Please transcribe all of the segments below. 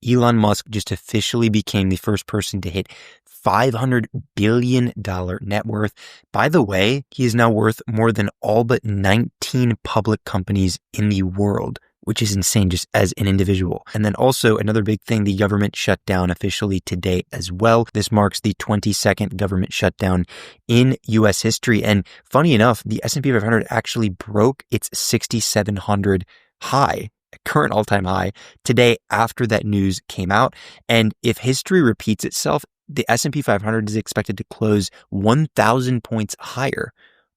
Elon Musk just officially became the first person to hit $500 billion net worth. By the way, he is now worth more than all but 19 public companies in the world, which is insane just as an individual. And then also another big thing, the government shut down officially today as well. This marks the 22nd government shutdown in US history. And funny enough, the S&P 500 actually broke its 6,700 high, current all-time high, today after that news came out. And if history repeats itself, the S&P 500 is expected to close 1,000 points higher,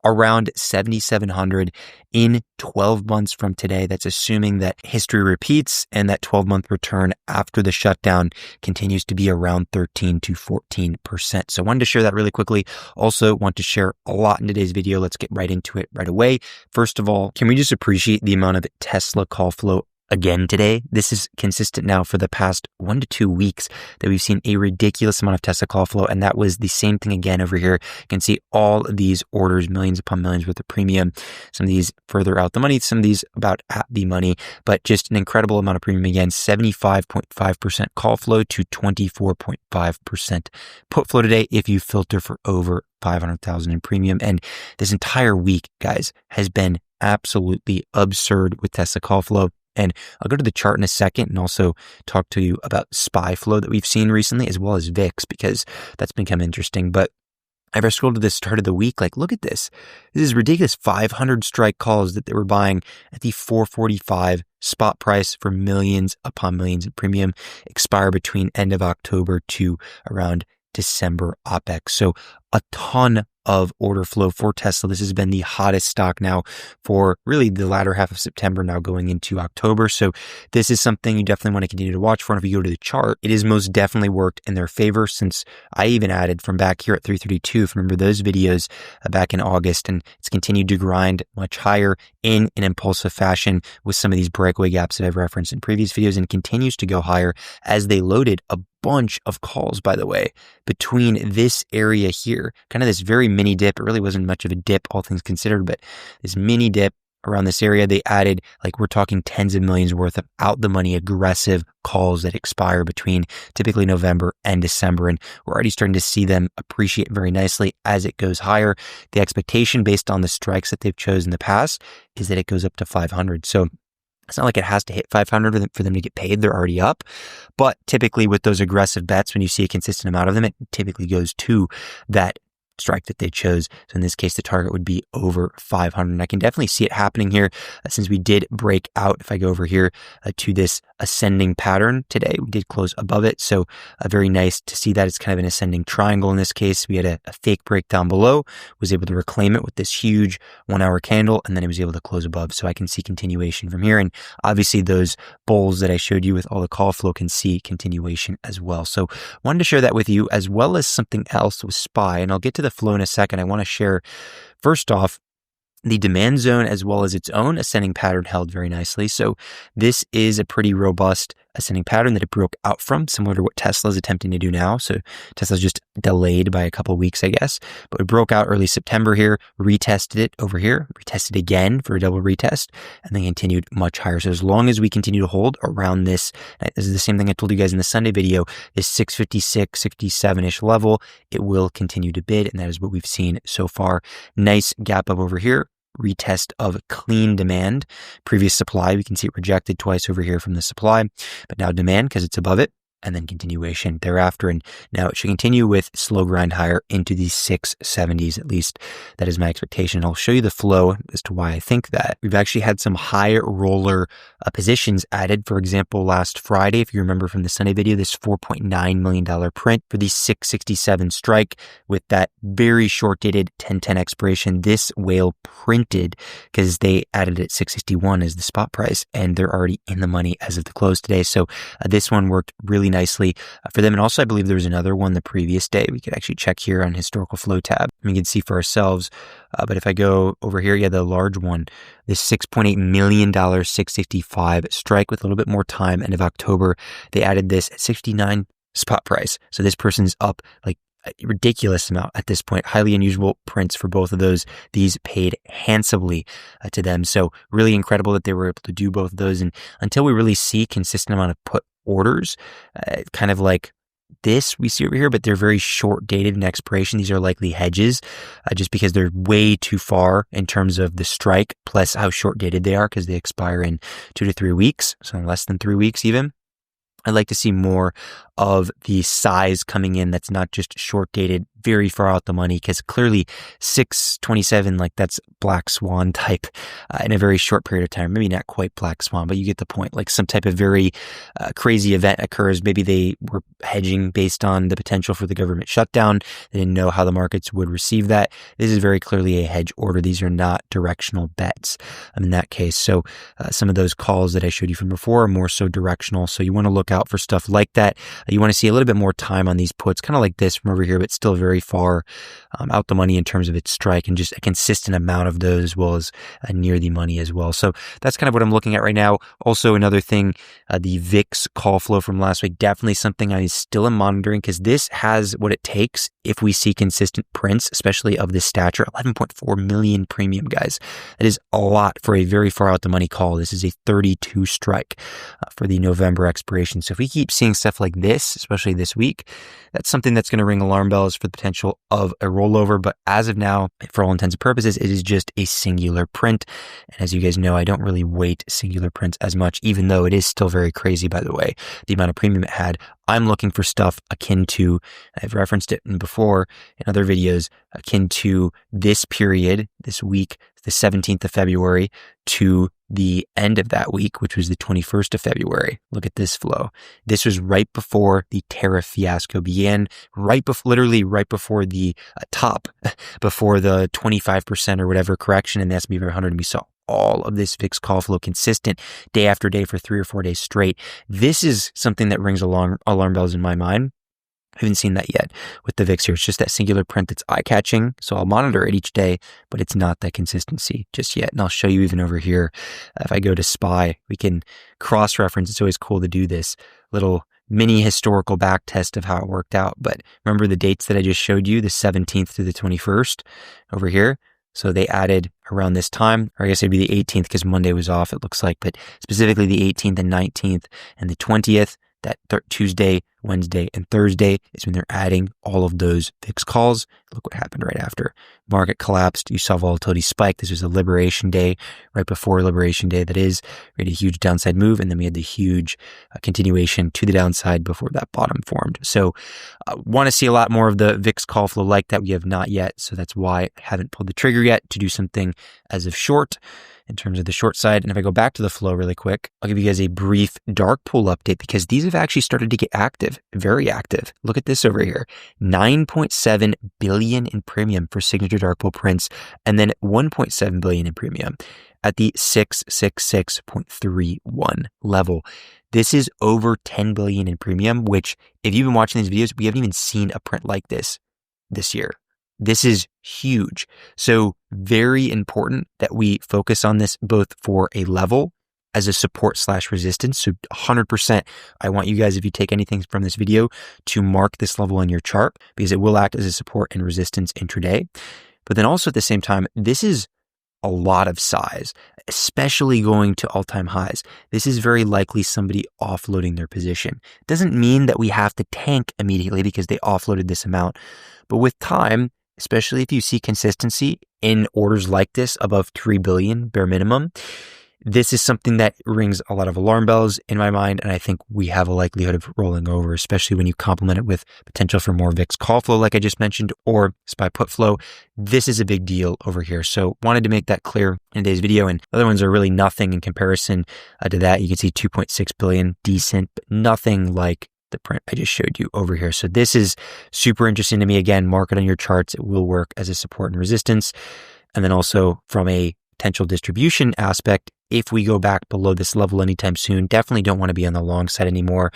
around 7,700 in 12 months from today. That's assuming that history repeats and that 12-month return after the shutdown continues to be around 13 to 14%. So I wanted to share that really quickly. Also want to share a lot in today's video. Let's get right into it right away. First of all, can we just appreciate the amount of Tesla call flow again today? This is consistent now for the past 1 to 2 weeks that we've seen a ridiculous amount of Tesla call flow. And that was the same thing again over here. You can see all of these orders, millions upon millions worth of premium. Some of these further out the money, some of these about at the money, but just an incredible amount of premium again, 75.5% call flow to 24.5% put flow today if you filter for over 500,000 in premium. And this entire week, guys, has been absolutely absurd with Tesla call flow. And I'll go to the chart in a second and also talk to you about SPY flow that we've seen recently, as well as VIX, because that's become interesting. But I've scrolled to the start of the week, like, look at this. This is ridiculous. 500 strike calls that they were buying at the 445 spot price for millions upon millions in premium, expire between end of October to around December OPEX. So a ton of order flow for Tesla. This has been the hottest stock now for really the latter half of September, now going into October. So this is something you definitely want to continue to watch for. And if you go to the chart, it has most definitely worked in their favor since I even added from back here at 332. If you remember those videos back in August, and it's continued to grind much higher in an impulsive fashion with some of these breakaway gaps that I've referenced in previous videos, and continues to go higher as they loaded a bunch of calls, by the way, between this area here, kind of this very mini dip. It really wasn't much of a dip, all things considered, but this mini dip around this area, they added, like, we're talking tens of millions worth of out the money aggressive calls that expire between typically November and December. And we're already starting to see them appreciate very nicely as it goes higher. The expectation based on the strikes that they've chosen in the past is that it goes up to 500. So it's not like it has to hit 500 for them to get paid. They're already up. But typically with those aggressive bets, when you see a consistent amount of them, it typically goes to that strike that they chose. So in this case, the target would be over 500. And I can definitely see it happening here since we did break out. If I go over here to this ascending pattern today, we did close above it. So very nice to see that it's kind of an ascending triangle in this case. We had a fake breakdown below, was able to reclaim it with this huge 1 hour candle, and then it was able to close above. So I can see continuation from here. And obviously those bulls that I showed you with all the call flow can see continuation as well. So wanted to share that with you, as well as something else with SPY. And I'll get to the flow in a second. I want to share first off the demand zone as well as its own ascending pattern held very nicely. So this is a pretty robust ascending pattern that it broke out from, similar to what Tesla is attempting to do now. So Tesla's just delayed by a couple of weeks, I guess, but it broke out early September here, retested it over here, retested again for a double retest, and then continued much higher. So as long as we continue to hold around this is the same thing I told you guys in the Sunday video, this 656, 67-ish level, it will continue to bid. And that is what we've seen so far. Nice gap up over here. Retest of clean demand, previous supply. We can see it rejected twice over here from the supply, but now demand because it's above it, and then continuation thereafter. And now it should continue with slow grind higher into the 670s, at least. That is my expectation. I'll show you the flow as to why I think that. We've actually had some high roller positions added. For example, last Friday, if you remember from the Sunday video, this $4.9 million print for the 667 strike with that very short dated 1010 expiration. This whale printed because they added it at 661 as the spot price, and they're already in the money as of the close today. So this one worked really nicely for them. And also, I believe there was another one the previous day. We could actually check here on historical flow tab. We can see for ourselves. But if I go over here, yeah, the large one, this $6.8 million 655 strike with a little bit more time, end of October, they added this at 69 spot price. So this person's up like a ridiculous amount at this point. Highly unusual prints for both of those. These paid handsomely to them. So really incredible that they were able to do both of those. And until we really see consistent amount of put orders, kind of like this we see over here, but they're very short dated in expiration. These are likely hedges just because they're way too far in terms of the strike, plus how short dated they are because they expire in 2 to 3 weeks. So less than 3 weeks even. I'd like to see more of the size coming in that's not just short dated, very far out the money, because clearly 627, like that's black swan type in a very short period of time. Maybe not quite black swan, but you get the point. Like some type of very crazy event occurs. Maybe they were hedging based on the potential for the government shutdown. They didn't know how the markets would receive that. This is very clearly a hedge order. These are not directional bets in that case. So some of those calls that I showed you from before are more so directional. So you want to look out for stuff like that. You want to see a little bit more time on these puts, kind of like this from over here, but still very far out the money in terms of its strike, and just a consistent amount of those, as well as near the money as well. So that's kind of what I'm looking at right now. Also, another thing, the VIX call flow from last week, definitely something I still am monitoring, because this has what it takes if we see consistent prints, especially of this stature. 11.4 million premium, guys. That is a lot for a very far out the money call. This is a 32 strike for the November expiration. So if we keep seeing stuff like this, especially this week, that's something that's going to ring alarm bells for the potential of a rollover. But as of now, for all intents and purposes, it is just a singular print. And as you guys know, I don't really weight singular prints as much, even though it is still very crazy, by the way, the amount of premium it had. I'm looking for stuff akin to, I've referenced it before in other videos, akin to this period, this week, the 17th of February to the end of that week, which was the 21st of February. Look at this flow. This was right before the tariff fiasco began, literally right before the top, before the 25% or whatever correction in the S&P 500. And we saw all of this VIX call flow consistent day after day for 3 or 4 days straight. This is something that rings alarm bells in my mind. I haven't seen that yet with the VIX here. It's just that singular print that's eye-catching. So I'll monitor it each day, but it's not that consistency just yet. And I'll show you even over here. If I go to SPY, we can cross-reference. It's always cool to do this little mini historical back test of how it worked out. But remember the dates that I just showed you, the 17th to the 21st over here. So they added around this time, or I guess it'd be the 18th because Monday was off, it looks like, but specifically the 18th and 19th and the 20th. That Tuesday, Wednesday, and Thursday is when they're adding all of those VIX calls. Look what happened right after. Market collapsed. You saw volatility spike. This was a Liberation Day, right before Liberation Day. That is, we had a huge downside move, and then we had the huge continuation to the downside before that bottom formed. So want to see a lot more of the VIX call flow like that. We have not yet, so that's why I haven't pulled the trigger yet to do something as of short in terms of the short side. And if I go back to the flow really quick, I'll give you guys a brief dark pool update because these have actually started to get active, very active. Look at this over here, 9.7 billion in premium for signature dark pool prints, and then 1.7 billion in premium at the 666.31 level. This is over 10 billion in premium, which if you've been watching these videos, we haven't even seen a print like this year. This is huge. So very important that we focus on this both for a level as a support / resistance. So 100%, I want you guys, if you take anything from this video, to mark this level on your chart because it will act as a support and resistance intraday. But then also at the same time, this is a lot of size, especially going to all-time highs. This is very likely somebody offloading their position. It doesn't mean that we have to tank immediately because they offloaded this amount. But with time, especially if you see consistency in orders like this above 3 billion bare minimum, this is something that rings a lot of alarm bells in my mind. And I think we have a likelihood of rolling over, especially when you complement it with potential for more VIX call flow, like I just mentioned, or SPY put flow. This is a big deal over here. So wanted to make that clear in today's video. And the other ones are really nothing in comparison to that. You can see 2.6 billion, decent, but nothing like the print I just showed you over here. So this is super interesting to me. Again, mark it on your charts. It will work as a support and resistance. And then also from a potential distribution aspect, if we go back below this level anytime soon, definitely don't want to be on the long side anymore.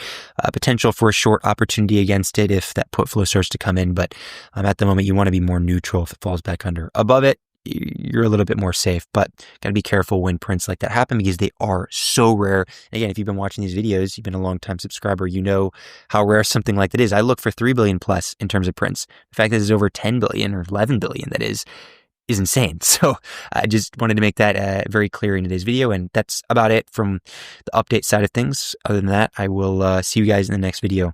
Potential for a short opportunity against it if that put flow starts to come in. But at the moment, you want to be more neutral if it falls back under. Above it, you're a little bit more safe, but gotta be careful when prints like that happen because they are so rare. And again, if you've been watching these videos, you've been a long time subscriber, you know how rare something like that is. I look for 3 billion plus in terms of prints. The fact that there's over 10 billion or 11 billion that is insane. So I just wanted to make that very clear in today's video. And that's about it from the update side of things. Other than that, I will see you guys in the next video.